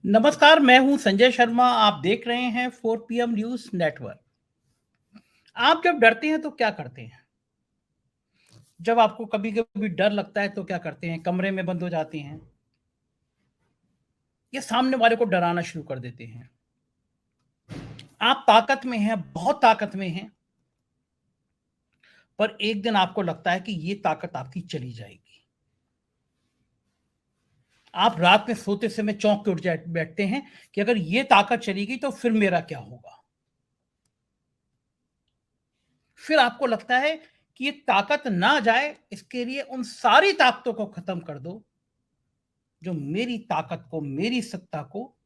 नमस्कार, मैं हूं संजय शर्मा। आप देख रहे हैं 4 पीएम न्यूज नेटवर्क। आप जब डरते हैं तो क्या करते हैं? जब आपको कभी-कभी डर लगता है तो क्या करते हैं? कमरे में बंद हो जाते हैं या सामने वाले को डराना शुरू कर देते हैं। आप ताकत में हैं, बहुत ताकत में हैं, पर एक दिन आपको लगता है कि ये ताकत आपकी चली जाएगी। आप रात में सोते समय चौंक के उठ जाए बैठते हैं कि अगर ये ताकत चली गई तो फिर मेरा क्या होगा? फिर आपको लगता है कि ये ताकत ना जाए, इसके लिए उन सारी ताकतों को खत्म कर दो जो मेरी ताकत को, मेरी सत्ता को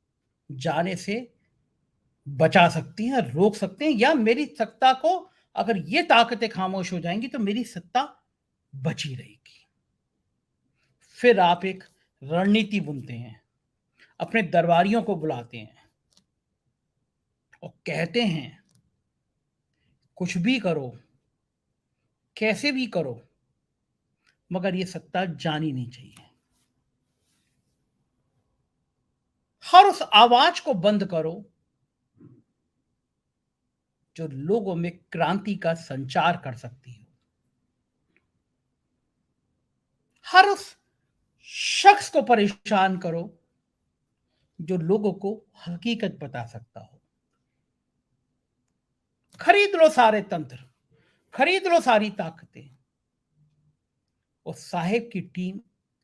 जाने से बचा सकती हैं, रोक सकते हैं, या मेरी सत्ता को अगर ये ताकतें खामोश हो जाएंगी तो मेरी सत्ता बची रहेगी। फिर आप एक रणनीति बुनते हैं, अपने दरबारियों को बुलाते हैं और कहते हैं कुछ भी करो, कैसे भी करो, मगर ये सत्ता जानी नहीं चाहिए। हर उस आवाज को बंद करो जो लोगों में क्रांति का संचार कर सकती हो। हर उस शख्स को परेशान करो जो लोगों को हकीकत बता सकता हो। खरीद लो सारे तंत्र, खरीद लो सारी ताकतें, और साहेब की टीम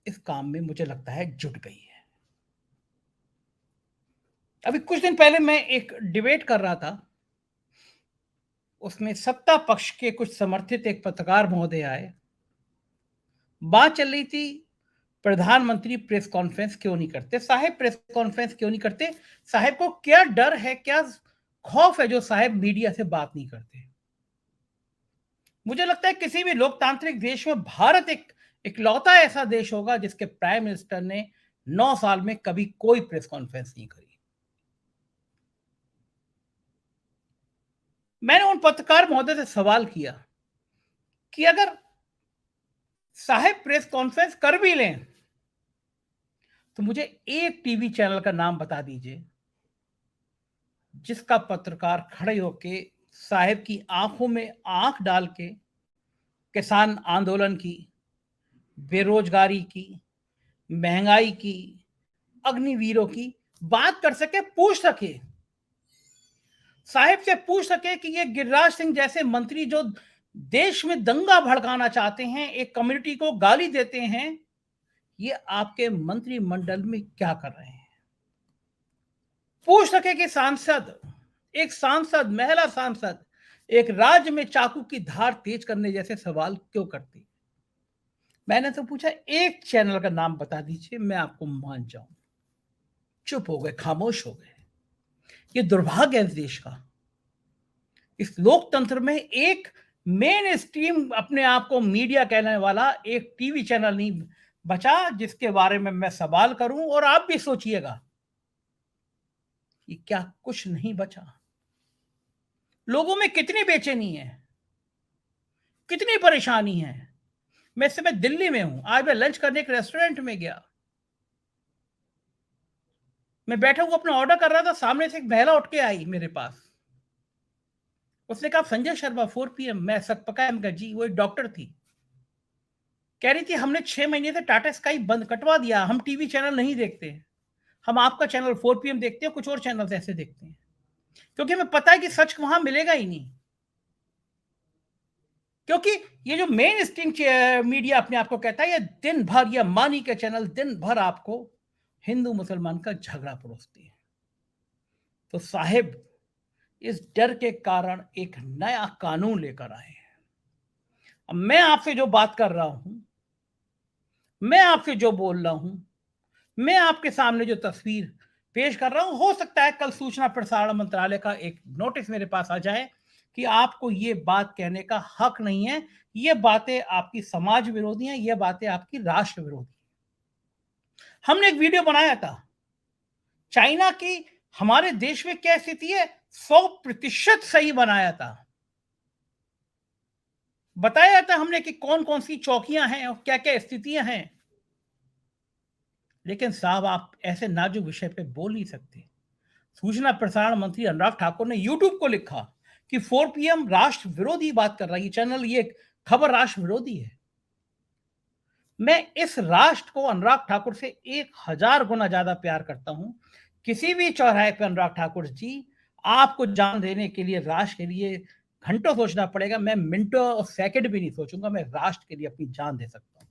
इस काम में मुझे लगता है जुट गई है। अभी कुछ दिन पहले मैं एक डिबेट कर रहा था, उसमें सत्ता पक्ष के कुछ समर्थित एक पत्रकार महोदय आए। बात चल रही थी प्रधानमंत्री प्रेस कॉन्फ्रेंस क्यों नहीं करते, साहेब प्रेस कॉन्फ्रेंस क्यों नहीं करते, साहेब को क्या डर है, क्या खौफ है जो साहेब मीडिया से बात नहीं करते। मुझे लगता है किसी भी लोकतांत्रिक देश में भारत एक इकलौता ऐसा देश होगा जिसके प्राइम मिनिस्टर ने 9 साल में कभी कोई प्रेस कॉन्फ्रेंस नहीं करी। मैंने उन पत्रकार महोदय से सवाल किया कि अगर साहेब प्रेस कॉन्फ्रेंस कर भी लें तो मुझे एक टीवी चैनल का नाम बता दीजिए जिसका पत्रकार खड़े होके साहेब की आंखों में आंख डाल के किसान आंदोलन की, बेरोजगारी की, महंगाई की, अग्निवीरों की बात कर सके, पूछ सके, साहेब से पूछ सके कि ये गिरिराज सिंह जैसे मंत्री जो देश में दंगा भड़काना चाहते हैं, एक कम्युनिटी को गाली देते हैं, ये आपके मंत्रिमंडल में क्या कर रहे हैं। पूछ सके कि एक सांसद, महिला सांसद एक राज्य में चाकू की धार तेज करने जैसे सवाल क्यों करती। मैंने तो पूछा एक चैनल का नाम बता दीजिए, मैं आपको मान जाऊं। चुप हो गए, खामोश हो गए। ये दुर्भाग्य है इस देश का। इस लोकतंत्र में एक मेन स्ट्रीम अपने आप को मीडिया कहने वाला एक टीवी चैनल नहीं बचा जिसके बारे में मैं सवाल करूं। और आप भी सोचिएगा कि क्या कुछ नहीं बचा। लोगों में कितनी बेचैनी है, कितनी परेशानी है। मैं इस समय दिल्ली में हूं, आज मैं लंच करने एक रेस्टोरेंट में गया। मैं बैठा हुआ अपना ऑर्डर कर रहा था, सामने से एक महिला उठ के आई मेरे पास। उसने कहा संजय शर्मा 4 पीएम। मैं सक पका जी, वो एक डॉक्टर थी। कह रही थी हमने 6 महीने से टाटा स्काई बंद कटवा दिया, हम टीवी चैनल नहीं देखते, हम आपका चैनल 4 पीएम देखते हैं, कुछ और चैनल ऐसे देखते हैं, क्योंकि हमें पता है कि सच वहां मिलेगा ही नहीं। क्योंकि ये जो मेन स्ट्रीम मीडिया अपने आप को कहता है, ये दिन भर, ये मानी के चैनल दिन भर आपको हिंदू मुसलमान का झगड़ा परोसते हैं। तो साहेब इस डर के कारण एक नया कानून लेकर आए हैं। अब मैं आपसे जो बात कर रहा हूं, मैं आपसे जो बोल रहा हूं, मैं आपके सामने जो तस्वीर पेश कर रहा हूं, हो सकता है कल सूचना प्रसारण मंत्रालय का एक नोटिस मेरे पास आ जाए कि आपको ये बात कहने का हक नहीं है, ये बातें आपकी समाज विरोधी हैं, ये बातें आपकी राष्ट्र विरोधी। हमने एक वीडियो बनाया था चाइना की हमारे देश में क्या स्थिति है, 100% सही बनाया था। बताया था हमने कि कौन कौन सी चौकियां हैं और क्या क्या स्थितियां हैं। लेकिन साहब आप ऐसे नाजुक विषय पे बोल नहीं सकते। सूचना प्रसारण मंत्री अनुराग ठाकुर ने यूट्यूब को लिखा कि 4 पीएम राष्ट्र विरोधी बात कर रहा है, ये चैनल, ये खबर राष्ट्र विरोधी है। मैं इस राष्ट्र को अनुराग ठाकुर से 1000 गुना ज्यादा प्यार करता हूं। किसी भी चौराहे पे अनुराग ठाकुर जी, आपको जान देने के लिए, राष्ट्र के लिए घंटों सोचना पड़ेगा। मैं मिनटों और सेकंड भी नहीं सोचूंगा, मैं राष्ट्र के लिए अपनी जान दे सकता हूं।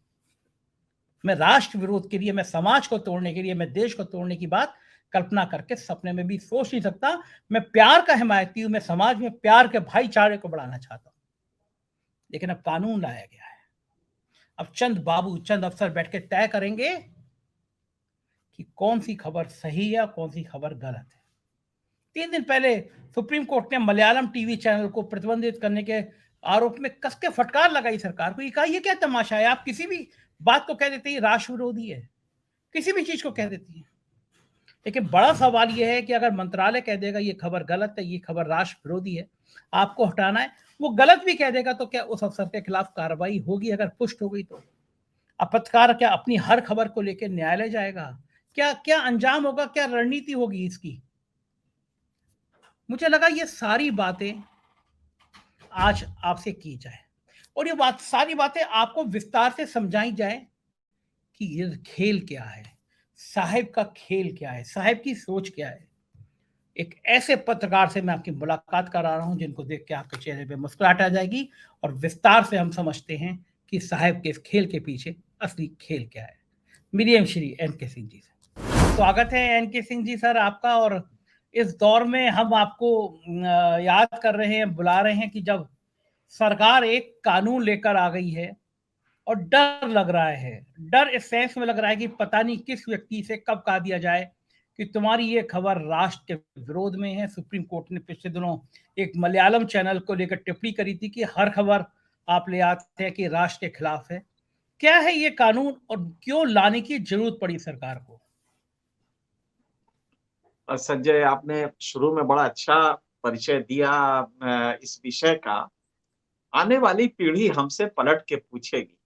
मैं राष्ट्र विरोध के लिए, मैं समाज को तोड़ने के लिए, मैं देश को तोड़ने की बात कल्पना करके सपने में भी सोच नहीं सकता। मैं प्यार का हिमायती हूं, मैं समाज में प्यार के भाईचारे को बढ़ाना चाहता हूं। लेकिन अब कानून लाया गया है। अब चंद बाबू, चंद अफसर बैठ के तय करेंगे कि कौन सी खबर सही है और कौन सी खबर गलत है। 3 दिन पहले सुप्रीम कोर्ट ने मलयालम टीवी चैनल को प्रतिबंधित करने के आरोप में कस के फटकार लगाई सरकार को। ये कहा, ये क्या तमाशा है, आप किसी भी बात को कह देते हैं राष्ट्र विरोधी है, किसी भी चीज को कह देती है। लेकिन बड़ा सवाल यह है कि अगर मंत्रालय कह देगा ये खबर गलत है, ये खबर राष्ट्र विरोधी है, आपको हटाना है, वो गलत भी कह देगा, तो क्या उस अफसर के खिलाफ कार्रवाई होगी? अगर पुष्ट हो गई तो अब पत्रकार क्या अपनी हर खबर को लेकर न्यायालय जाएगा? क्या क्या अंजाम होगा, क्या रणनीति होगी इसकी? मुझे लगा ये सारी बातें आज आपसे की जाए और ये बात, सारी बातें आपको विस्तार से समझाई जाए कि ये खेल क्या है, साहिब का खेल क्या है, साहिब की सोच क्या है। एक ऐसे पत्रकार से मैं आपकी मुलाकात करा रहा हूं जिनको देख के आपके चेहरे पे मुस्कुराहट आ जाएगी और विस्तार से हम समझते हैं कि साहिब के इस खेल के पीछे असली खेल क्या है। मिलियम श्री एन.के. सिंह जी से स्वागत है। एन.के. सिंह जी सर आपका। और इस दौर में हम आपको याद कर रहे हैं, बुला रहे हैं कि जब सरकार एक कानून लेकर आ गई है और डर लग रहा है, डर इस सेंस में लग रहा है कि पता नहीं किस व्यक्ति से कब कहा दिया जाए कि तुम्हारी ये खबर राष्ट्र के विरोध में है। सुप्रीम कोर्ट ने पिछले दिनों एक मलयालम चैनल को लेकर टिप्पणी करी थी कि हर खबर आप ले आते हैं कि राष्ट्र के खिलाफ है। क्या है ये कानून और क्यों लाने की जरूरत पड़ी सरकार को? संजय, आपने शुरू में बड़ा अच्छा परिचय दिया इस विषय का। आने वाली पीढ़ी हमसे पलट के पूछेगी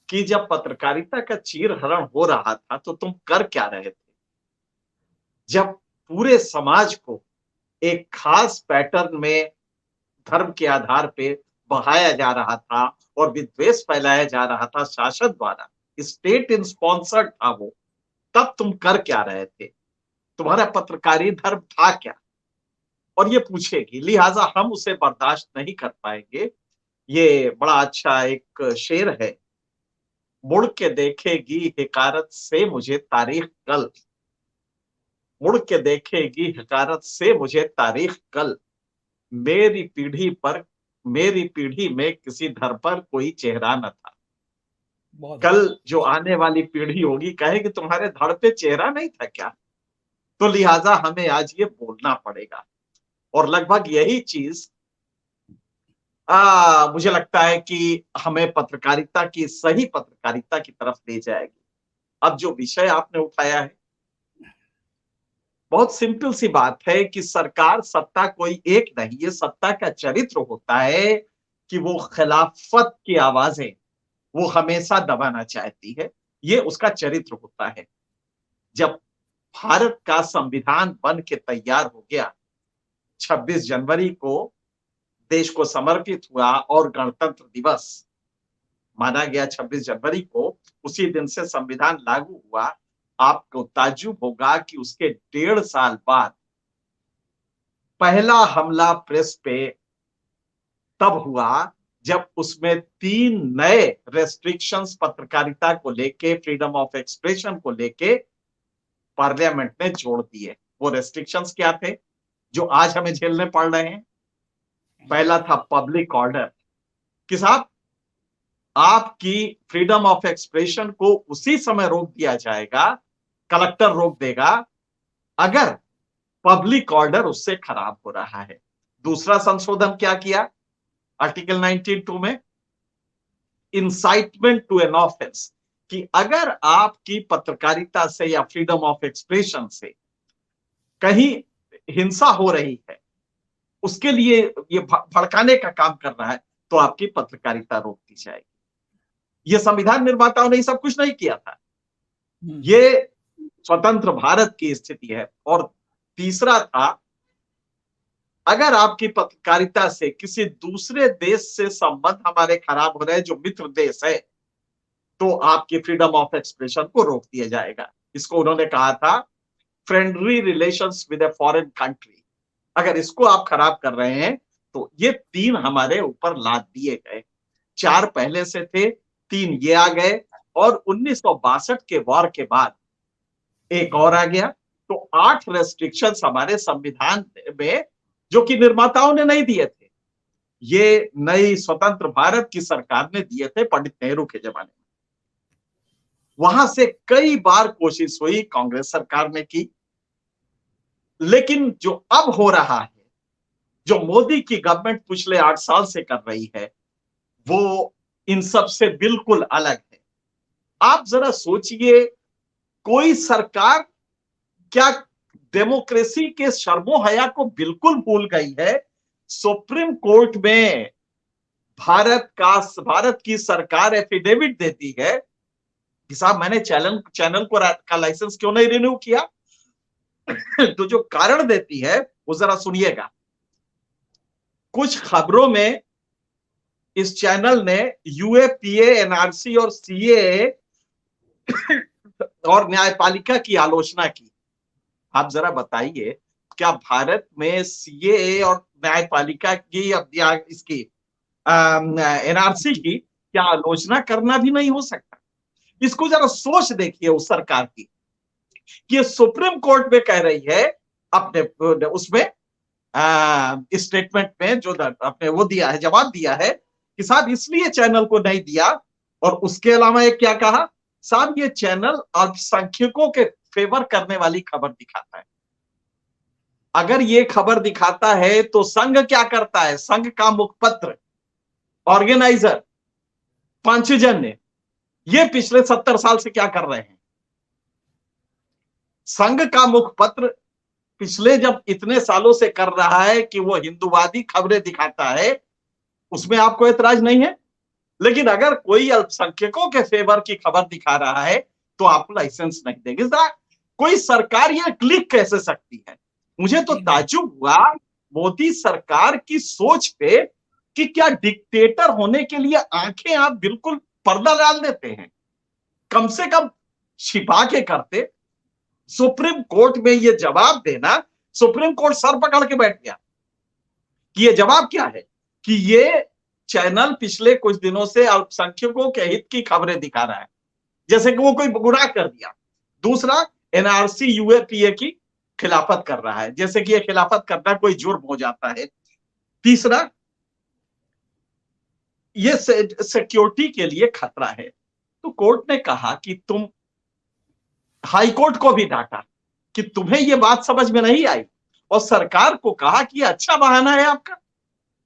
कि जब पत्रकारिता का चीरहरण हो रहा था तो तुम कर क्या रहे थे? जब पूरे समाज को एक खास पैटर्न में धर्म के आधार पे बहाया जा रहा था और विद्वेष फैलाया जा रहा था शासन द्वारा, स्टेट स्पॉन्सर्ड था वो, तब तुम कर क्या रहे थे? तुम्हारा पत्रकारी धर्म था क्या? और ये पूछेगी, लिहाजा हम उसे बर्दाश्त नहीं कर पाएंगे। ये बड़ा अच्छा एक शेर है, मुड़ के देखेगी हिकारत से मुझे तारीख कल, मुड़ के देखेगी हिकारत से मुझे तारीख कल, मेरी पीढ़ी पर, मेरी पीढ़ी में किसी धर पर कोई चेहरा न था। कल जो आने वाली पीढ़ी होगी कहेगी तुम्हारे धड़ पे चेहरा नहीं था क्या? तो लिहाजा हमें आज ये बोलना पड़ेगा। और लगभग यही चीज मुझे लगता है कि हमें पत्रकारिता की, सही पत्रकारिता की तरफ ले जाएगी। अब जो विषय आपने उठाया है, बहुत सिंपल सी बात है कि सरकार, सत्ता कोई एक नहीं, ये सत्ता का चरित्र होता है कि वो खिलाफत की आवाजें वो हमेशा दबाना चाहती है। ये उसका चरित्र होता है। जब भारत का संविधान बन के तैयार हो गया, 26 जनवरी को देश को समर्पित हुआ और गणतंत्र दिवस माना गया 26 जनवरी को, उसी दिन से संविधान लागू हुआ। आपको ताज्जुब होगा कि उसके 1.5 साल बाद पहला हमला प्रेस पे तब हुआ जब उसमें 3 नए रेस्ट्रिक्शंस पत्रकारिता को लेके, फ्रीडम ऑफ एक्सप्रेशन को लेके पार्लियामेंट ने जोड़ दिए। वो रेस्ट्रिक्शंस क्या थे जो आज हमें झेलने पड़ रहे हैं? पहला था पब्लिक ऑर्डर कि साहब, आपकी फ्रीडम ऑफ एक्सप्रेशन को उसी समय रोक दिया जाएगा, कलेक्टर रोक देगा, अगर पब्लिक ऑर्डर उससे खराब हो रहा है। दूसरा संशोधन क्या किया आर्टिकल 92 में? इंसाइटमेंट टू एन ऑफेंस, कि अगर आपकी पत्रकारिता से या फ्रीडम ऑफ एक्सप्रेशन से कहीं हिंसा हो रही है, उसके लिए ये भड़काने का काम कर रहा है, तो आपकी पत्रकारिता रोक दी जाएगी। ये संविधान निर्माताओं ने सब कुछ नहीं किया था। ये स्वतंत्र भारत की स्थिति है। और तीसरा था, अगर आपकी पत्रकारिता से किसी दूसरे देश से संबंध हमारे खराब हो रहे हैं जो मित्र देश है, तो आपकी फ्रीडम ऑफ एक्सप्रेशन को रोक दिया जाएगा। इसको उन्होंने कहा था friendly relations with a foreign country. अगर इसको आप खराब कर रहे हैं तो ये 3 हमारे ऊपर लाद दिए गए। 4 पहले से थे, 3 ये आ गए, और 1962 के वॉर के बाद एक और आ गया। तो 8 रेस्ट्रिक्शंस हमारे संविधान में, जो कि निर्माताओं ने नहीं दिए थे, ये नई स्वतंत्र भारत की सरकार ने दिए थे पंडित नेहरू के जमाने में। वहां से कई बार कोशिश हुई, कांग्रेस सरकार ने की, लेकिन जो अब हो रहा है, जो मोदी की गवर्नमेंट पिछले 8 साल से कर रही है, वो इन सब से बिल्कुल अलग है। आप जरा सोचिए, कोई सरकार क्या डेमोक्रेसी के शर्मो हया को बिल्कुल भूल गई है? सुप्रीम कोर्ट में भारत की सरकार एफिडेविट देती है कि साहब मैंने चैनल को का लाइसेंस क्यों नहीं रिन्यू किया? तो जो कारण देती है वो जरा सुनिएगा। कुछ खबरों में इस चैनल ने यूएपीए, एनआरसी और सीए और न्यायपालिका की आलोचना की। आप जरा बताइए, क्या भारत में सीए और न्यायपालिका की या इसकी एनआरसी की क्या आलोचना करना भी नहीं हो सकता? इसको जरा सोच देखिए उस सरकार की, कि सुप्रीम कोर्ट में कह रही है अपने उसमें स्टेटमेंट में जो अपने वो दिया है, जवाब दिया है कि साहब इसलिए चैनल को नहीं दिया। और उसके अलावा एक क्या कहा, साहब ये चैनल अल्पसंख्यकों के फेवर करने वाली खबर दिखाता है। अगर ये खबर दिखाता है तो संघ क्या करता है? संघ का मुखपत्र, ऑर्गेनाइजर, पंचजन्य, ये पिछले 70 साल से क्या कर रहे हैं? संघ का मुखपत्र पिछले जब इतने सालों से कर रहा है कि वो हिंदूवादी खबरें दिखाता है, उसमें आपको एतराज नहीं है। लेकिन अगर कोई अल्पसंख्यकों के फेवर की खबर दिखा रहा है तो आप लाइसेंस नहीं देंगे। कोई सरकार ये क्लिक कैसे सकती है? मुझे तो ताज्जुब हुआ मोदी सरकार की सोच पे, कि क्या डिक्टेटर होने के लिए आंखें आप बिल्कुल पर्दा डाल देते हैं? कम से कम छिपा के करते। सुप्रीम कोर्ट में ये जवाब देना, सुप्रीम कोर्ट सर पकड़ के बैठ गया कि ये जवाब क्या है, कि ये चैनल पिछले कुछ दिनों से अल्पसंख्यकों के हित की खबरें दिखा रहा है, जैसे कि वो कोई गुनाह कर दिया। दूसरा, एनआरसी यूएपीए की खिलाफत कर रहा है, जैसे कि ये खिलाफत करना कोई जुर्म हो जाता है। तीसरा, ये सिक्योरिटी के लिए खतरा है। तो कोर्ट ने कहा कि तुम, हाई कोर्ट को भी डांटा कि तुम्हें ये बात समझ में नहीं आई, और सरकार को कहा कि अच्छा बहाना है आपका,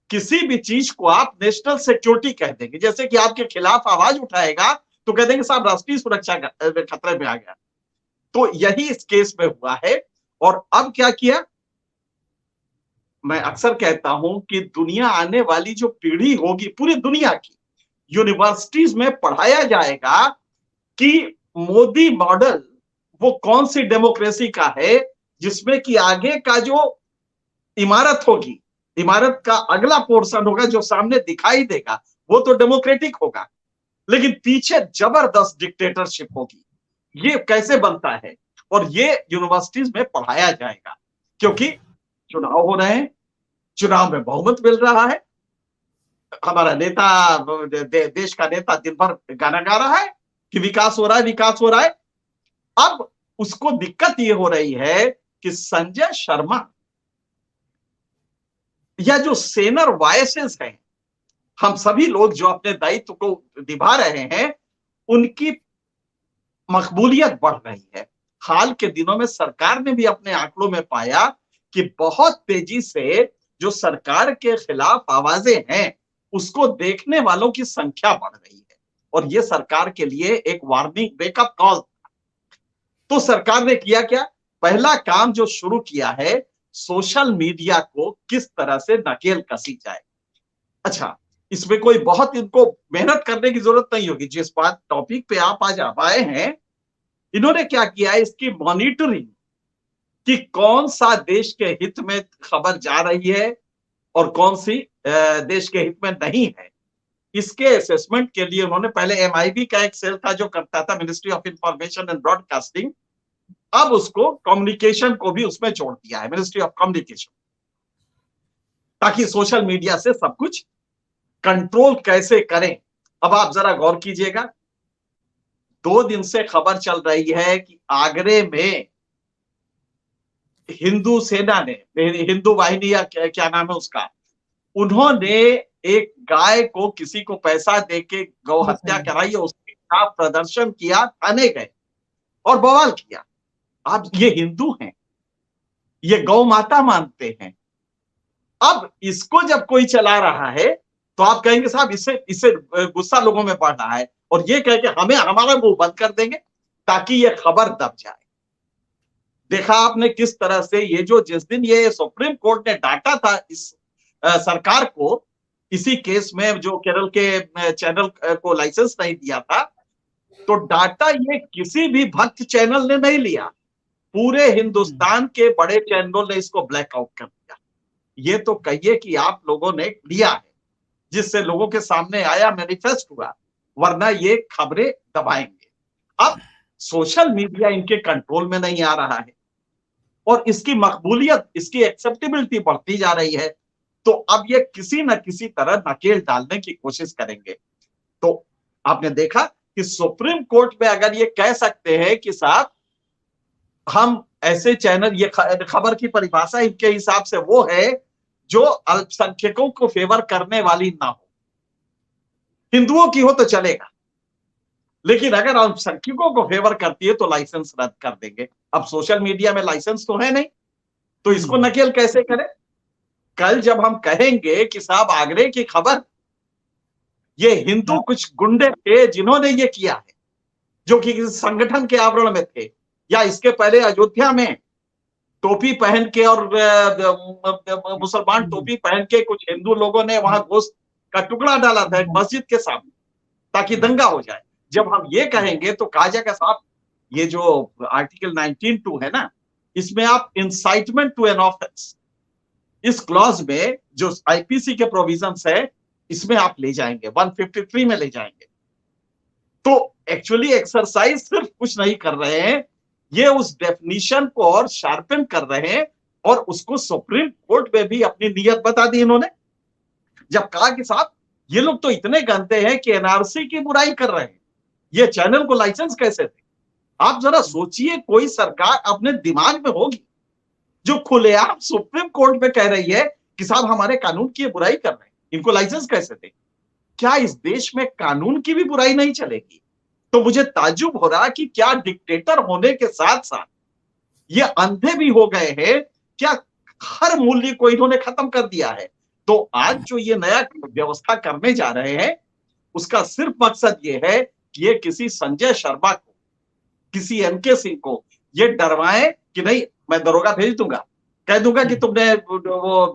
किसी भी चीज को आप नेशनल सिक्योरिटी कह देंगे, जैसे कि आपके खिलाफ आवाज उठाएगा तो कह देंगे साहब राष्ट्रीय सुरक्षा खतरे में आ गया। तो यही इस केस में हुआ है। और अब क्या किया, मैं अक्सर कहता हूं कि दुनिया आने वाली जो पीढ़ी होगी पूरी दुनिया की, यूनिवर्सिटीज में पढ़ाया जाएगा कि मोदी मॉडल वो कौन सी डेमोक्रेसी का है, जिसमें कि आगे का जो इमारत होगी, इमारत का अगला पोर्शन होगा जो सामने दिखाई देगा, वो तो डेमोक्रेटिक होगा, लेकिन पीछे जबरदस्त डिक्टेटरशिप होगी। ये कैसे बनता है? और ये यूनिवर्सिटीज में पढ़ाया जाएगा, क्योंकि चुनाव हो रहे हैं, चुनाव में बहुमत मिल रहा है, हमारा नेता देश का नेता दिन भर गाना गा रहा है कि विकास हो रहा है, विकास हो रहा है। अब उसको दिक्कत ये हो रही है कि संजय शर्मा या जो सेनर वॉइसेस हैं, हम सभी लोग जो अपने दायित्व को निभा रहे हैं, उनकी मकबूलियत बढ़ रही है। हाल के दिनों में सरकार ने भी अपने आंकड़ों में पाया कि बहुत तेजी से जो सरकार के खिलाफ आवाजें हैं, उसको देखने वालों की संख्या बढ़ रही है, और यह सरकार के लिए एक वार्निंग, वेकअप कॉल था। तो सरकार ने किया क्या? पहला काम जो शुरू किया है, सोशल मीडिया को किस तरह से नकेल कसी जाए। अच्छा, इसमें कोई बहुत इनको मेहनत करने की जरूरत नहीं होगी। जिस बात टॉपिक पे आप आज आए हैं, इन्होंने क्या किया है, इसकी मॉनिटरिंग कि कौन सा देश के हित में खबर जा रही है और कौन सी देश के हित में नहीं है, इसके असेसमेंट के लिए उन्होंने पहले एमआईबी का एक सेल था जो करता था, ministry of information and broadcasting, अब उसको कम्युनिकेशन को भी उसमें जोड़ दिया है, मिनिस्ट्री ऑफ कम्युनिकेशन, ताकि सोशल मीडिया से सब कुछ कंट्रोल कैसे करें। अब आप जरा गौर कीजिएगा, 2 दिन से खबर चल रही है कि आगरे में हिंदू सेना ने, हिंदू वाहिनी या क्या नाम है उसका, उन्होंने एक गाय को किसी को पैसा देके गौ हत्या कराई और उसके खिलाफ प्रदर्शन किया, थाने गए और बवाल किया। अब ये हिंदू हैं, ये गौ माता मानते हैं। अब इसको जब कोई चला रहा है तो आप कहेंगे साहब इससे इससे गुस्सा लोगों में बढ़ रहा है, और ये कह के हमें हमारा मुंह बंद कर देंगे ताकि ये खबर दब जाए। देखा आपने किस तरह से ये जो जिस दिन ये सुप्रीम कोर्ट ने डांटा था इस सरकार को, इसी केस में जो केरल के चैनल को लाइसेंस नहीं दिया था, तो डाटा ये किसी भी भक्त चैनल ने नहीं लिया, पूरे हिंदुस्तान के बड़े चैनलों ने इसको ब्लैकआउट कर दिया। ये तो कहिए कि आप लोगों ने लिया है, जिससे लोगों के सामने आया, मैनिफेस्ट हुआ, वरना ये खबरें दबाएंगे। अब सोशल मीडिया इनके कंट्रोल में नहीं आ रहा है और इसकी मकबूलियत, इसकी एक्सेप्टेबिलिटी बढ़ती जा रही है, तो अब ये किसी न किसी तरह नकेल डालने की कोशिश करेंगे। तो आपने देखा कि सुप्रीम कोर्ट में अगर ये कह सकते हैं कि साहब हम ऐसे चैनल, ये खबर की परिभाषा इनके हिसाब से वो है जो अल्पसंख्यकों को फेवर करने वाली ना हो, हिंदुओं की हो तो चलेगा, लेकिन अगर अल्पसंख्यकों को फेवर करती है तो लाइसेंस रद्द कर देंगे। अब सोशल मीडिया में लाइसेंस तो है नहीं, तो इसको नकेल कैसे करें? कल जब हम कहेंगे कि साहब आगरे की खबर, ये हिंदू कुछ गुंडे थे जिन्होंने ये किया है, जो कि किसी संगठन के आवरण में थे, या इसके पहले अयोध्या में टोपी पहन के और मुसलमान टोपी पहन के कुछ हिंदू लोगों ने वहां गोश्त का टुकड़ा डाला था एक मस्जिद के सामने ताकि दंगा हो जाए। जब हम ये कहेंगे तो कहा जाएगा साहब ये जो आर्टिकल 19(2) है ना, इसमें आप इंसाइटमेंट टू एन ऑफेंस, इस क्लॉज में जो आईपीसी के प्रोविजंस है, इसमें आप ले जाएंगे, 153 में ले जाएंगे। तो एक्चुअली एक्सरसाइज सिर्फ कुछ नहीं कर रहे हैं, ये उस डेफिनेशन को और शार्पन कर रहे हैं, और उसको सुप्रीम कोर्ट में भी अपनी नीयत बता दी इन्होंने, जब कहा कि साहब ये लोग तो इतने गंदे हैं कि एनआरसी की बुराई कर रहे हैं, ये चैनल को लाइसेंस कैसे थे? आप जरा सोचिए, कोई सरकार अपने दिमाग में होगी जो खुलेआम सुप्रीम कोर्ट में कह रही है कि साहब हमारे कानून की बुराई कर रहे हैं, इनको लाइसेंस कैसे थे? क्या इस देश में कानून की भी बुराई नहीं चलेगी? तो मुझे ताज्जुब हो रहा कि क्या डिक्टेटर होने के साथ साथ ये अंधे भी हो गए हैं? क्या हर मूल्य को इन्होंने खत्म कर दिया है? तो आज जो ये नया व्यवस्था करने जा रहे हैं, उसका सिर्फ मकसद ये है कि ये किसी संजय शर्मा को, किसी एमके सिंह को ये डरवाएं कि नहीं मैं दरोगा भेज दूंगा, कह दूंगा कि तुमने वो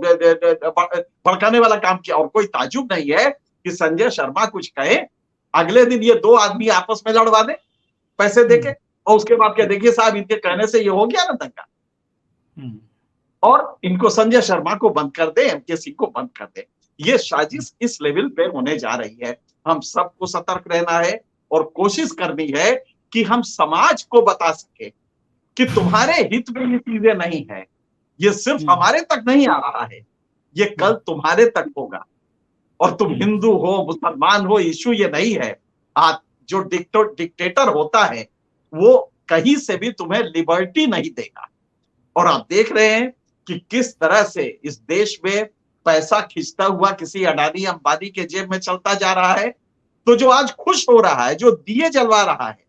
भड़काने वाला काम किया। और कोई ताज्जुब नहीं है कि संजय शर्मा कुछ कहे, अगले दिन ये 2 आदमी आपस में लड़वा दे पैसे देके, और उसके बाद क्या, देखिए साहब इनके कहने से ये हो गया ना दंगा, और इनको संजय शर्मा को बंद कर दे, एमके सिंह को बंद कर दे। ये साजिश इस लेवल पे होने जा रही है। हम सबको सतर्क रहना है और कोशिश करनी है कि हम समाज को बता सके कि तुम्हारे हित में ये चीजें नहीं है, ये सिर्फ हमारे तक नहीं आ रहा है, ये कल तुम्हारे तक होगा, और तुम हिंदू हो मुसलमान हो, इश्यू ये नहीं है। आज जो डिक्टेटर होता है वो कहीं से भी तुम्हें लिबर्टी नहीं देगा। और आप देख रहे हैं कि किस तरह से इस देश में पैसा खिंचता हुआ किसी अडानी अंबानी के जेब में चलता जा रहा है। तो जो आज खुश हो रहा है, जो दिए जलवा रहा है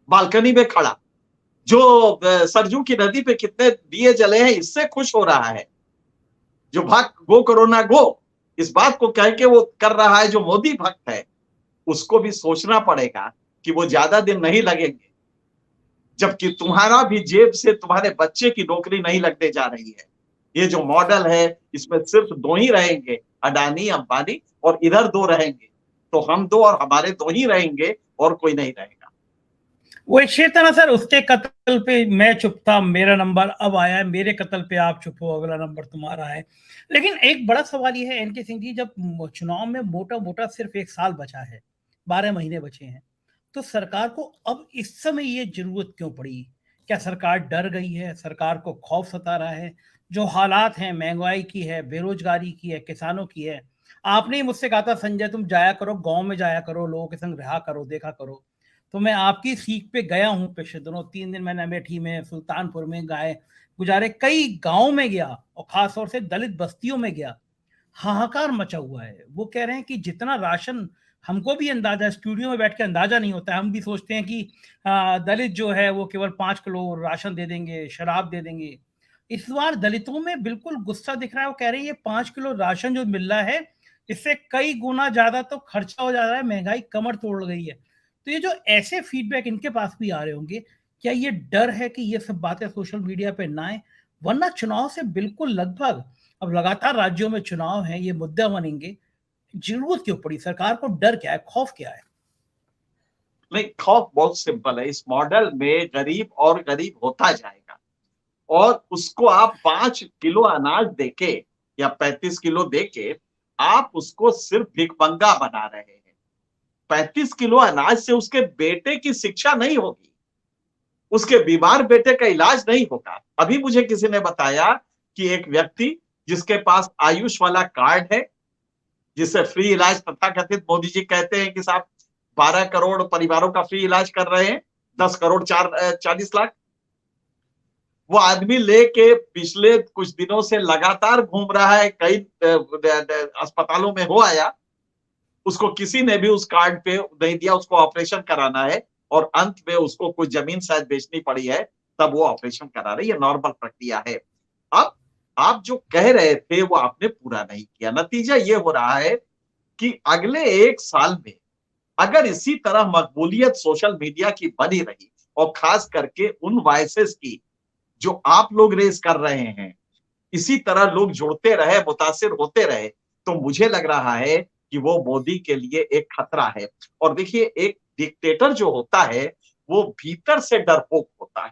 बालकनी में खड़ा, जो सरजू की नदी पे कितने दिए जले हैं इससे खुश हो रहा है, जो भाग गो कोरोना गो इस बात को कह के वो कर रहा है, जो मोदी भक्त है, उसको भी सोचना पड़ेगा कि वो ज्यादा दिन नहीं लगेंगे जबकि तुम्हारा भी जेब से तुम्हारे बच्चे की नौकरी नहीं लगने जा रही है। ये जो मॉडल है इसमें सिर्फ 2 ही रहेंगे, अडानी अंबानी, और इधर 2 रहेंगे, तो हम 2 और हमारे 2 ही रहेंगे और कोई नहीं रहेगा। वो एक शेर था ना सर, उसके कत्ल पे मैं चुप था, मेरा नंबर अब आया है, मेरे कत्ल पे आप चुप हो, अगला नंबर तुम्हारा है। लेकिन एक बड़ा सवाल ये है एनके सिंह जी, जब चुनाव में मोटा मोटा सिर्फ 1 साल बचा है, 12 महीने बचे हैं, तो सरकार को अब इस समय ये जरूरत क्यों पड़ी? क्या सरकार डर गई है? सरकार को खौफ सता रहा है? जो हालात हैं, महंगाई की है, बेरोजगारी की है, किसानों की है। आपने ही मुझसे कहा था संजय तुम जाया करो, गांव में जाया करो, लोगों के संग रहा करो, देखा करो। तो मैं आपकी सीख पे गया हूँ, पिछले दिनों 3 दिन मैंने अमेठी में, सुल्तानपुर में गाय गुजारे, कई गांव में गया और खासतौर से दलित बस्तियों में गया। हाहाकार मचा हुआ है। वो कह रहे हैं कि जितना राशन, हमको भी अंदाजा, स्टूडियो में बैठ के अंदाजा नहीं होता है, हम भी सोचते हैं कि दलित जो है वो केवल 5 किलो राशन दे देंगे, शराब दे देंगे। इस बार दलितों में बिल्कुल गुस्सा दिख रहा है। वो कह रहे हैं ये 5 किलो राशन जो मिल रहा है, इससे कई गुना ज्यादा तो खर्चा हो जा रहा है, महंगाई कमर तोड़ गई है। तो ये जो ऐसे फीडबैक इनके पास भी आ रहे होंगे, क्या ये डर है कि ये सब बातें सोशल मीडिया पे ना आए? वरना चुनाव से बिल्कुल लगभग, अब लगातार राज्यों में चुनाव है, ये मुद्दा बनेंगे, जरूरत क्यों पड़ी? सरकार को डर क्या है, खौफ क्या है? नहीं, खौफ बहुत सिंपल है। इस मॉडल में गरीब और गरीब होता जाएगा, और उसको आप 5 किलो अनाज देके या 35 किलो देके आप उसको सिर्फ भिखमंगा बना रहे हैं। 35 किलो अनाज से उसके बेटे की शिक्षा नहीं होगी, उसके बीमार बेटे का इलाज नहीं होगा। अभी मुझे किसी ने बताया कि एक व्यक्ति जिसके पास आयुष वाला कार्ड है, जिससे फ्री इलाज तथाकथित मोदी जी कहते हैं कि साहब 12 करोड़ परिवारों का फ्री इलाज कर रहे हैं, 10 करोड़ 40 लाख, वो आदमी लेके पिछले कुछ दिनों से लगातार घूम रहा है, कई अस्पतालों में हो आया, उसको किसी ने भी उस कार्ड पे नहीं दिया, उसको ऑपरेशन कराना है, और अंत में उसको कुछ जमीन शायद बेचनी पड़ी है, तब वो ऑपरेशन करा रही है। नॉर्मल प्रक्रिया है। अब आप जो कह रहे थे वो आपने पूरा नहीं किया। नतीजा ये हो रहा है कि अगले 1 साल में अगर इसी तरह मकबूलियत सोशल मीडिया की बनी रही, और खास करके उन वॉइसेस की जो आप लोग रेस कर रहे हैं, इसी तरह लोग जुड़ते रहे, मुतासिर होते रहे, तो मुझे लग रहा है कि वो मोदी के लिए एक खतरा है। और देखिए, एक डिक्टेटर जो होता है वो भीतर से डरपोक होता है।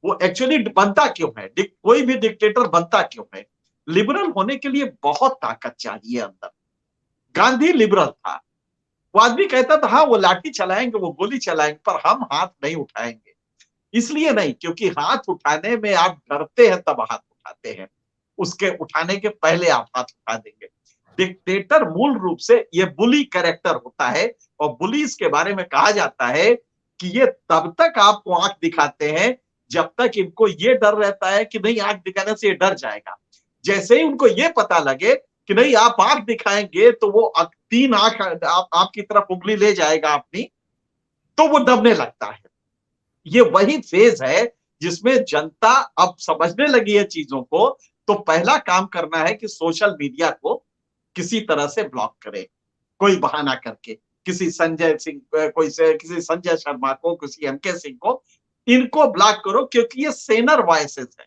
वो एक्चुअली बनता क्यों है, कोई भी डिक्टेटर बनता क्यों है? लिबरल होने के लिए बहुत ताकत चाहिए अंदर। गांधी लिबरल था। वो आदमी कहता था हाँ वो लाठी चलाएंगे, वो गोली चलाएंगे, पर हम हाथ नहीं उठाएंगे। इसलिए नहीं क्योंकि हाथ उठाने में आप डरते हैं, तब हाथ उठाते हैं, उसके उठाने के पहले आप हाथ उठा देंगे। डिक्टेटर मूल रूप से ये बुली कैरेक्टर होता है, और बुलीज के बारे में कहा जाता है कि ये तब तक आपको आंख दिखाते हैं जब तक इनको ये डर रहता है कि नहीं, आंख दिखाने से ये डर जाएगा। जैसे ही उनको ये पता लगे कि नहीं आप आंख दिखाएंगे तो वो 3 आंख आपकी तरफ उंगली ले जाएगा अपनी, तो वो दबने लगता है। ये वही फेज है जिसमें जनता अब समझने लगी है चीजों को। तो पहला काम करना है कि सोशल मीडिया को किसी तरह से ब्लॉक करे, कोई बहाना करके, किसी संजय सिंह कोई से किसी संजय शर्मा को, किसी एमके सिंह को, इनको ब्लॉक करो, क्योंकि ये सेनर वॉइसेस है।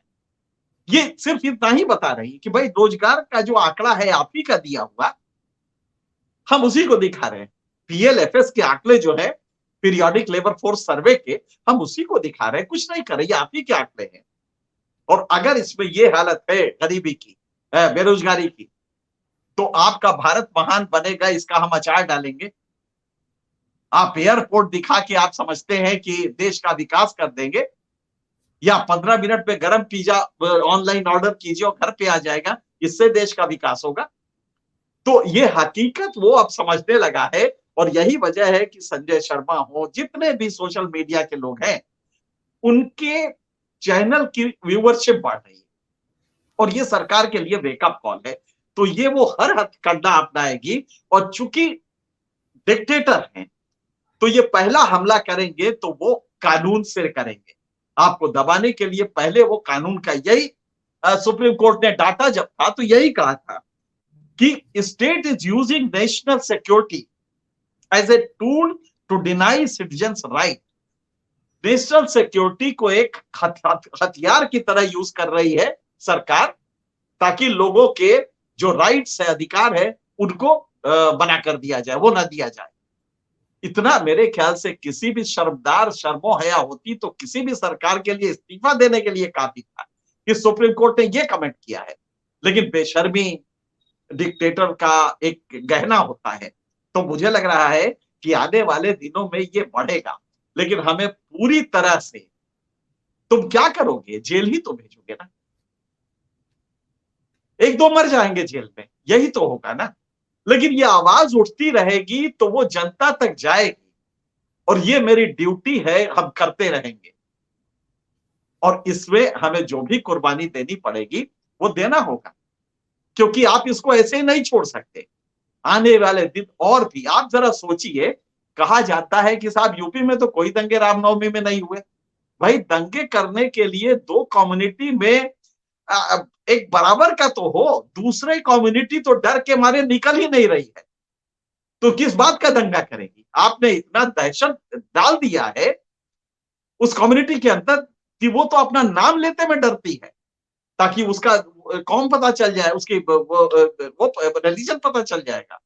ये सिर्फ इतना ही बता रही कि भाई रोजगार का जो आंकड़ा है आप ही का दिया हुआ, हम उसी को दिखा रहे हैं। पीएलएफएस के आंकड़े जो है, पीरियोडिक लेबर फोर्स सर्वे के, हम उसी को दिखा रहे हैं, कुछ नहीं कर रहे, ये आप ही के आंकड़े हैं। और अगर इसमें ये हालत है गरीबी की, बेरोजगारी की, तो आपका भारत महान बनेगा इसका हम अचार डालेंगे? आप एयरपोर्ट दिखा के आप समझते हैं कि देश का विकास कर देंगे? या 15 मिनट में गर्म पिज्जा ऑनलाइन ऑर्डर कीजिए और घर पे आ जाएगा, इससे देश का विकास होगा? तो ये हकीकत वो अब समझने लगा है। और यही वजह है कि संजय शर्मा हो, जितने भी सोशल मीडिया के लोग हैं, उनके चैनल की व्यूअरशिप बढ़ रही है, और ये सरकार के लिए वेकअप कॉल है। तो ये वो हर हथकंडा अपनाएगी, और चूंकि डिक्टेटर हैं तो ये पहला हमला करेंगे तो वो कानून से करेंगे। आपको दबाने के लिए पहले वो कानून का, यही सुप्रीम कोर्ट ने डाटा जब था तो यही कहा था कि state is using national security as a tool to deny citizens right. National security को एक हथियार की तरह यूज कर रही है सरकार, ताकि लोगों के जो राइट्स है, अधिकार है, उनको बना कर दिया जाए, वो ना दिया जाए। इतना मेरे ख्याल से किसी भी शर्मदार शर्मो हया होती तो किसी भी सरकार के लिए इस्तीफा देने के लिए काफी था कि सुप्रीम कोर्ट ने यह कमेंट किया है। लेकिन बेशर्मी डिक्टेटर का एक गहना होता है। तो मुझे लग रहा है कि आने वाले दिनों में ये बढ़ेगा, लेकिन हमें पूरी तरह से, तुम क्या करोगे, जेल ही तो भेजोगे ना, एक दो मर जाएंगे जेल में, यही तो होगा ना। लेकिन ये आवाज उठती रहेगी तो वो जनता तक जाएगी, और ये मेरी ड्यूटी है, हम करते रहेंगे। और इसमें हमें जो भी कुर्बानी देनी पड़ेगी वो देना होगा, क्योंकि आप इसको ऐसे ही नहीं छोड़ सकते। आने वाले दिन और भी आप जरा सोचिए, कहा जाता है कि साहब यूपी में तो कोई दंगे रामनवमी में नहीं हुए। भाई दंगे करने के लिए दो कम्युनिटी में एक बराबर का तो हो, दूसरे कम्युनिटी तो डर के मारे निकल ही नहीं रही है, तो किस बात का दंगा करेगी। आपने इतना दहशत डाल दिया है उस कम्युनिटी के अंदर कि वो तो अपना नाम लेते में डरती है, ताकि उसका कौम पता चल जाए, उसकी वो रिलीजन पता चल जाएगा।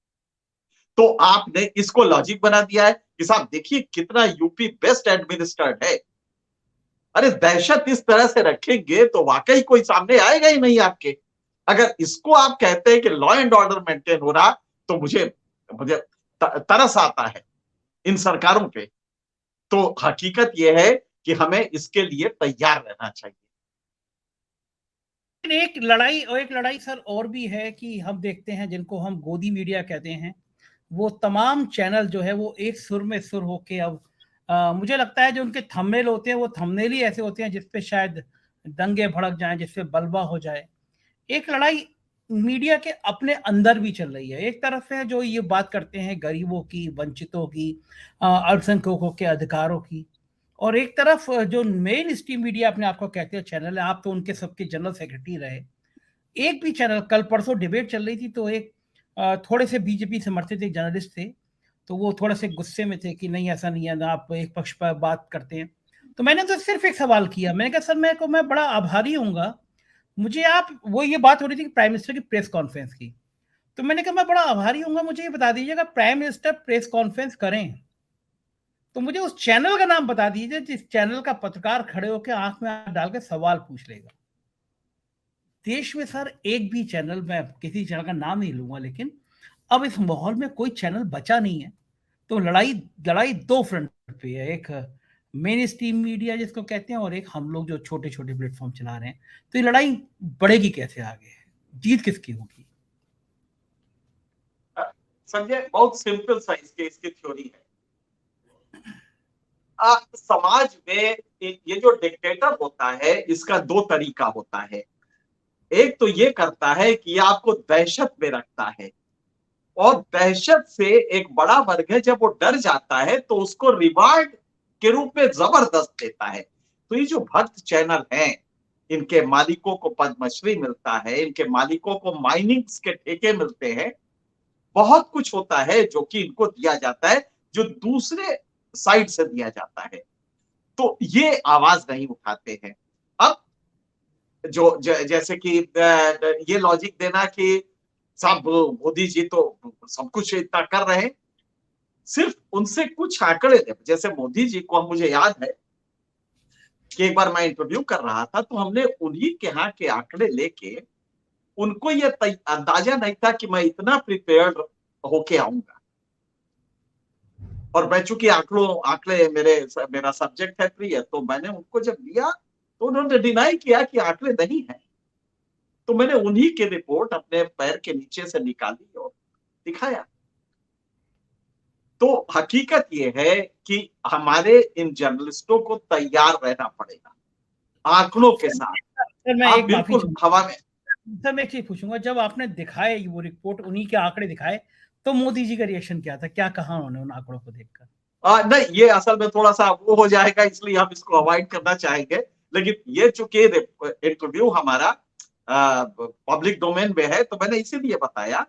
तो आपने इसको लॉजिक बना दिया है कि साहब देखिए कितना यूपी बेस्ट एडमिनिस्ट्रेड है। अरे दहशत इस तरह से रखेंगे तो वाकई कोई सामने आएगा ही नहीं आपके। अगर इसको आप कहते हैं कि लॉ एंड ऑर्डर मेंटेन हो रहा, तो मुझे मुझे तरस आता है इन सरकारों पे। तो हकीकत यह है कि हमें इसके लिए तैयार रहना चाहिए। एक लड़ाई सर और भी है कि हम देखते हैं जिनको हम गोदी मीडिया कहते हैं, वो तमाम चैनल जो है वो एक सुर में सुर होके अब मुझे लगता है जो उनके थंबनेल होते हैं वो थंबनेल ही ऐसे होते हैं जिसपे शायद दंगे भड़क जाएं, जिसपे बलवा हो जाए। एक लड़ाई मीडिया के अपने अंदर भी चल रही है। एक तरफ है जो ये बात करते हैं गरीबों की, वंचितों की, अल्पसंख्यकों के अधिकारों की, और एक तरफ जो मेन स्ट्रीम मीडिया अपने आप को कहते हैं चैनल है, आप तो उनके सबके जनरल सेक्रेटरी रहे। एक भी चैनल, कल परसों डिबेट चल रही थी तो एक थोड़े से बीजेपी समर्थित एक जर्नलिस्ट थे, तो वो थोड़े से गुस्से में थे कि नहीं ऐसा नहीं है ना, आप एक पक्ष पर बात करते हैं। तो मैंने तो सिर्फ एक सवाल किया, मैंने कहा सर मैं बड़ा आभारी हूँगा, मुझे आप, वो ये बात हो रही थी कि प्राइम मिनिस्टर की प्रेस कॉन्फ्रेंस की, तो मैंने कहा मैं बड़ा आभारी हूँगा, मुझे ये बता दीजिएगा प्राइम मिनिस्टर प्रेस कॉन्फ्रेंस करें तो मुझे उस चैनल का नाम बता दीजिए जिस चैनल का पत्रकार खड़े होकर आंख में आंख डाल के सवाल पूछ लेगा। देश में सर एक भी चैनल, मैं किसी चैनल का नाम नहीं लूंगा, लेकिन अब इस माहौल में कोई चैनल बचा नहीं है। तो लड़ाई लड़ाई दो फ्रंट पे है, एक मेन स्ट्रीम मीडिया जिसको कहते हैं, और एक हम लोग जो छोटे छोटे प्लेटफॉर्म चला रहे हैं। तो ये लड़ाई बढ़ेगी कैसे आगे, जीत किसकी होगी? संजय बहुत सिंपल सा इसकी थ्योरी है। समाज में ये जो डिक्टेटर होता है इसका दो तरीका होता है। एक तो ये करता है कि ये आपको दहशत में रखता है, और दहशत से एक बड़ा वर्ग है जब वो डर जाता है तो उसको रिवार्ड के रूप में जबरदस्त देता है। तो ये जो भक्त चैनल हैं, इनके मालिकों को पद्मश्री मिलता है, इनके मालिकों को माइनिंग्स के ठेके मिलते हैं, बहुत कुछ होता है जो कि इनको दिया जाता है, जो दूसरे साइड से दिया जाता है। तो ये आवाज नहीं उठाते हैं। अब जैसे कि ये लॉजिक देना कि साहब मोदी जी तो सब कुछ इतना कर रहे हैं, सिर्फ उनसे कुछ आंकड़े, जैसे मोदी जी को, मुझे याद है कि एक बार मैं इंटरव्यू कर रहा था तो हमने उन्हीं के यहाँ के आंकड़े लेके, उनको ये अंदाजा नहीं था कि मैं इतना प्रिपेयर्ड होके आऊंगा। और मैं चूंकि आंकड़े मेरा सब्जेक्ट है प्रिय, तो मैंने उनको जब लिया तो उन्होंने डिनाई किया कि आंकड़े नहीं है। तो मैंने उन्हीं की रिपोर्ट अपने पैर के नीचे से निकाली और दिखाया। तो हकीकत ये है कि हमारे इन जर्नलिस्टों को तैयार रहना पड़ेगा आंकड़ों के साथ। सर मैं आप एक माफी बिल्कुल हवा में। सर मैं एक चीज पूछूंगा, जब आपने दिखाए वो रिपोर्ट, उन्हीं के आंकड़े दिखाए, तो मोदी जी का रिएक्शन क्या था, क्या कहा उन्होंने उन आंकड़ों को देखकर? नहीं, ये असल में थोड़ा सा वो हो जाएगा, इसलिए हम इसको अवॉइड करना चाहेंगे। लेकिन ये चूंकि इंटरव्यू हमारा पब्लिक डोमेन में है, तो मैंने इसीलिए बताया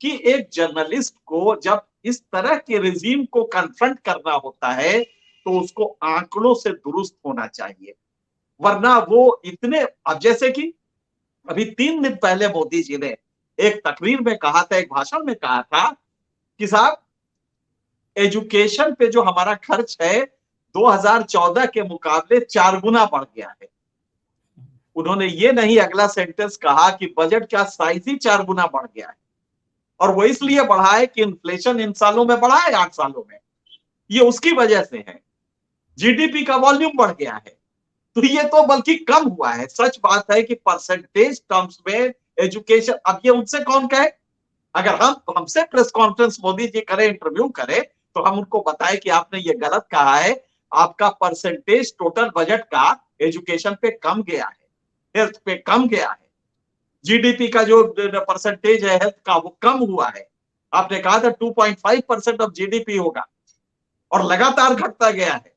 कि एक जर्नलिस्ट को जब इस तरह के रिजीम को कन्फ्रंट करना होता है तो उसको आंकड़ों से दुरुस्त होना चाहिए, वरना वो इतने, अब जैसे कि अभी 3 दिन पहले मोदी जी ने एक तकरीर में कहा था, एक भाषण में कहा था कि साहब एजुकेशन पे जो हमारा खर्च है 2014 के मुकाबले 4 गुना बढ़ गया है। उन्होंने ये नहीं अगला सेंटेंस कहा कि बजट का साइज ही 4 गुना बढ़ गया है, और वो इसलिए बढ़ा है कि इन्फ्लेशन इन सालों में बढ़ा है, 8 सालों में, ये उसकी वजह से है। जीडीपी का वॉल्यूम बढ़ गया है, तो ये तो बल्कि कम हुआ है। सच बात है कि परसेंटेज टर्म्स में एजुकेशन, अब ये उनसे कौन कहे, अगर हमसे प्रेस कॉन्फ्रेंस मोदी जी करें, इंटरव्यू करें, तो हम उनको बताएं कि आपने ये गलत कहा है, आपका परसेंटेज टोटल बजट का एजुकेशन पे कम गया है, हेल्थ पे कम गया है, जीडीपी का जो परसेंटेज है हेल्थ का वो कम हुआ है। आपने कहा था 2.5% ऑफ जीडीपी होगा और लगातार घटता गया है।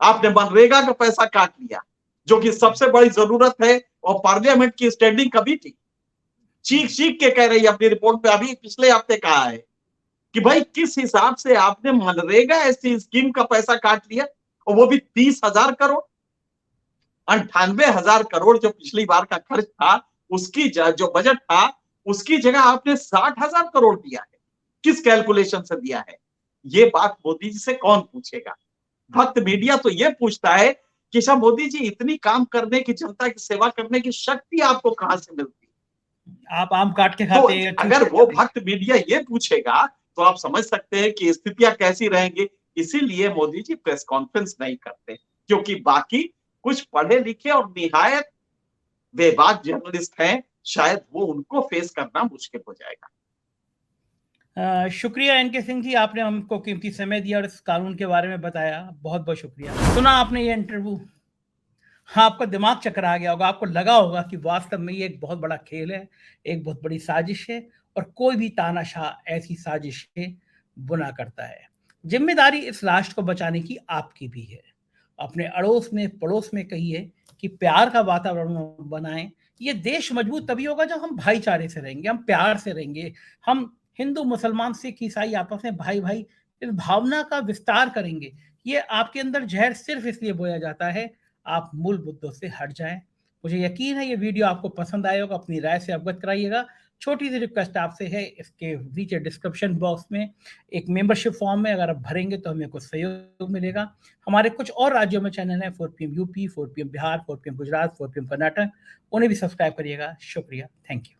आपने मनरेगा का पैसा काट लिया, जो कि सबसे बड़ी जरूरत है, और पार्लियामेंट की स्टैंडिंग कभी थी, चीख चीख के कह रही है अपनी रिपोर्ट पे, अभी पिछले हफ्ते कहा है कि भाई किस हिसाब से आपने मनरेगा ऐसी स्कीम का पैसा काट लिया, और वो भी 30,000 करोड़, 98,000 करोड़ जो पिछली बार का खर्च था, उसकी जो बजट था उसकी जगह आपने 60,000 करोड़ दिया है। किस कैलकुलेशन से दिया है? ये बात मोदी जी से कौन पूछेगा? भक्त मीडिया तो ये पूछता है कि शाह मोदी जी, इतनी काम करने की, जनता की सेवा करने की शक्ति आपको कहां से मिलती है? आप आम काट के तो खाते हैं, अगर वो भक्त मीडिया ये पूछेगा तो आप समझ सकते हैं कि स्थितियां कैसी रहेंगी। इसीलिए मोदी जी प्रेस कॉन्फ्रेंस नहीं करते, क्योंकि बाकी कुछ पढ़े लिखे और निहायत बेबाक जर्नलिस्ट हैं, शायद वो उनको फेस करना मुश्किल हो जाएगा। शुक्रिया एनके सिंह जी, आपने हमको कीमती समय दिया और इस कानून के बारे में बताया, बहुत बहुत शुक्रिया। सुना आपने ये इंटरव्यू, हाँ, आपका दिमाग चकरा गया होगा, आपको लगा होगा कि वास्तव में ये एक बहुत बड़ा खेल है, एक बहुत बड़ी साजिश है, और कोई भी तानाशाह ऐसी साजिशें बुना करता है। जिम्मेदारी इस राष्ट्र को बचाने की आपकी भी है। अपने अड़ोस में, पड़ोस में कहिए कि प्यार का वातावरण बनाएं। ये देश मजबूत तभी होगा जब हम भाईचारे से रहेंगे, हम प्यार से रहेंगे, हम हिंदू, मुसलमान, सिख, ईसाई आपस में भाई भाई इस भावना का विस्तार करेंगे। ये आपके अंदर जहर सिर्फ इसलिए बोया जाता है, आप मूल मुद्दों से हट जाएं। मुझे यकीन है ये वीडियो आपको पसंद आया होगा, अपनी राय से अवगत कराइएगा। छोटी सी रिक्वेस्ट आपसे है, इसके नीचे डिस्क्रिप्शन बॉक्स में एक मेंबरशिप फॉर्म है, अगर आप भरेंगे तो हमें कुछ सहयोग मिलेगा। हमारे कुछ और राज्यों में चैनल है, 4PM UP, 4PM Bihar, 4PM Gujarat, 4PM Karnataka, उन्हें भी सब्सक्राइब करिएगा। शुक्रिया, थैंक यू।